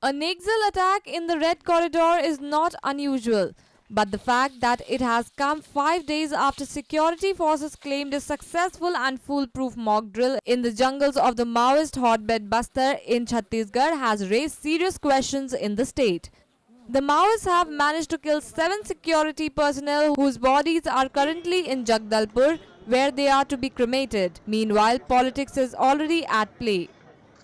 A Naxal attack in the Red Corridor is not unusual, but the fact that it has come 5 days after security forces claimed a successful and foolproof mock drill in the jungles of the Maoist hotbed Bastar in Chhattisgarh has raised serious questions in the state. The Maoists have managed to kill 7 security personnel whose bodies are currently in Jagdalpur, where they are to be cremated. Meanwhile, politics is already at play.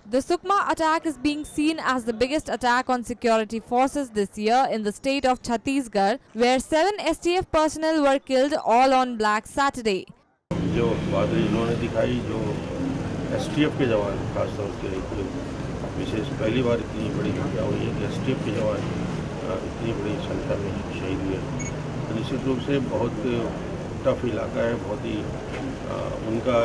The Sukma attack is being seen as the biggest attack on security forces this year in the state of Chhattisgarh, where 7 STF personnel were killed all on Black Saturday. जो बहादुरी इन्होंने दिखाई, जो STF के जवान खासतौर से विशेष पहली बार इतनी बड़ी घटना हुई है कि एसटीएफ के जवान इतनी बड़ी संख्या में शहीद हुए। तो निश्चित रूप से बहुत टफ इलाका है, बहुत ही उनका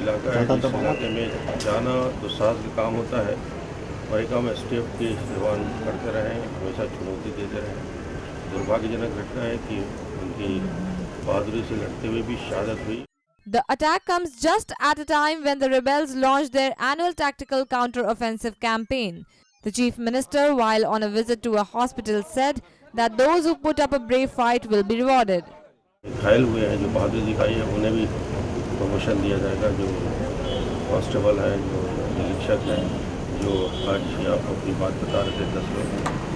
इलाका है। इस इलाके में जाना दुस्साहस का काम होता है और ये काम एसटीएफ के जवान करते रहे, हमेशा चुनौती देते रहे। दुर्भाग्यजनक घटना है कि उनकी बहादुरी से लड़ते हुए भी शहादत हुई। The attack comes just at a time when the rebels launched their annual tactical counter-offensive campaign. The chief minister, while on a visit to a hospital, said that those who put up a brave fight will be rewarded. घायल हुए हैं, जो बहादुरी दिखाई है, उन्हें भी promotion दिया जाएगा। जो कांस्टेबल हैं, जो निरीक्षक हैं, जो आज आप अपनी बात बता रहे थे 10 लोग,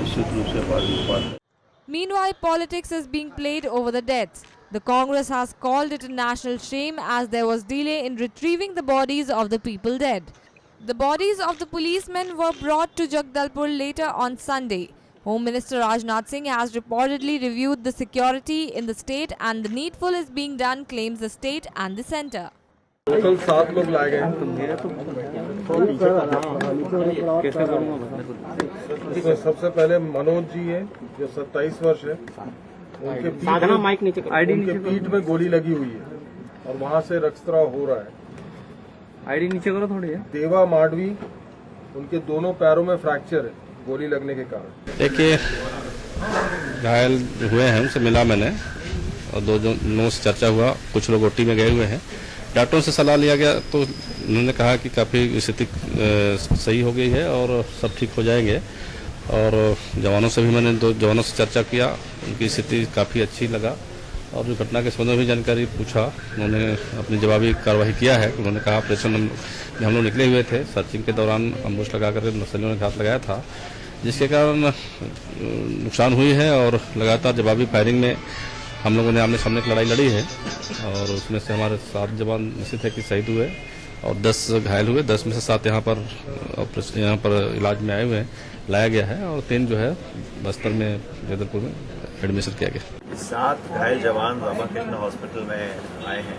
निश्चित रूप से बहादुरी बात है। Meanwhile, politics is being played over the deaths. The Congress has called it a national shame as there was delay in retrieving the bodies of the people dead. The bodies of the policemen were brought to Jagdalpur later on Sunday. Home Minister Rajnath Singh has reportedly reviewed the security in the state and the needful is being done, claims the state and the centre. Total 7 लोग लाए गए। इसमें सबसे पहले मनोज जी हैं, जो 27 वर्ष है। उनके पीठ में गोली लगी हुई है और वहां से रक्तस्राव हो रहा है। आईडी नीचे करो थोड़ी है। देवा माडवी, उनके दोनों पैरों में फ्रैक्चर है गोली लगने के कारण। देखिए, घायल हुए हैं, उनसे मिला मैंने और दोनों से चर्चा हुआ। कुछ लोग ओटी में गए हुए हैं, डॉक्टरों से सलाह लिया गया तो उन्होंने कहा कि काफ़ी स्थिति सही हो गई है और सब ठीक हो जाएंगे। और जवानों से भी मैंने 2 जवानों से चर्चा किया, उनकी स्थिति काफ़ी अच्छी लगा और जो घटना के संबंध में भी जानकारी पूछा, उन्होंने अपनी जवाबी कार्रवाई किया है। उन्होंने कहा ऑपरेशन में हम लोग निकले हुए थे, सर्चिंग के दौरान अम्बुश लगा कर नक्सलियों ने घात लगाया था, जिसके कारण नुकसान हुई है और लगातार जवाबी फायरिंग में हम लोगों ने आमने सामने की लड़ाई लड़ी है और उसमें से हमारे 7 जवान निश्चित है कि शहीद हुए और 10 घायल हुए। 10 में से 7 यहाँ पर इलाज में आए हुए हैं, लाया गया है और 3 जो है बस्तर में, जगदलपुर में एडमिशन किया गया। 7 घायल जवान रामाकृष्ण हॉस्पिटल में आए हैं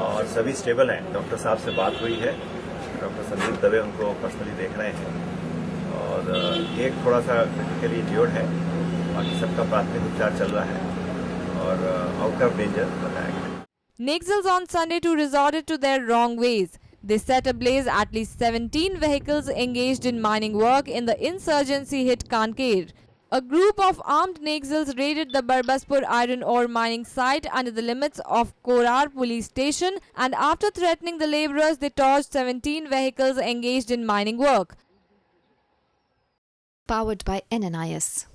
और सभी स्टेबल हैं। डॉक्टर साहब से बात हुई है, डॉक्टर संदीप दवे उनको पर्सनली देख रहे हैं और एक थोड़ा सा क्रिटिकली इंज्योर्ड है, बाकी सबका प्राथमिक उपचार चल रहा है और आउट ऑफ डेंजर बताया गया। Naxals on Sunday too resorted to their wrong ways. They set ablaze at least 17 vehicles engaged in mining work in the insurgency-hit Kanker. A group of armed Naxals raided the Barbaspur iron ore mining site under the limits of Korar police station and after threatening the labourers, they torched 17 vehicles engaged in mining work. Powered by NNIS.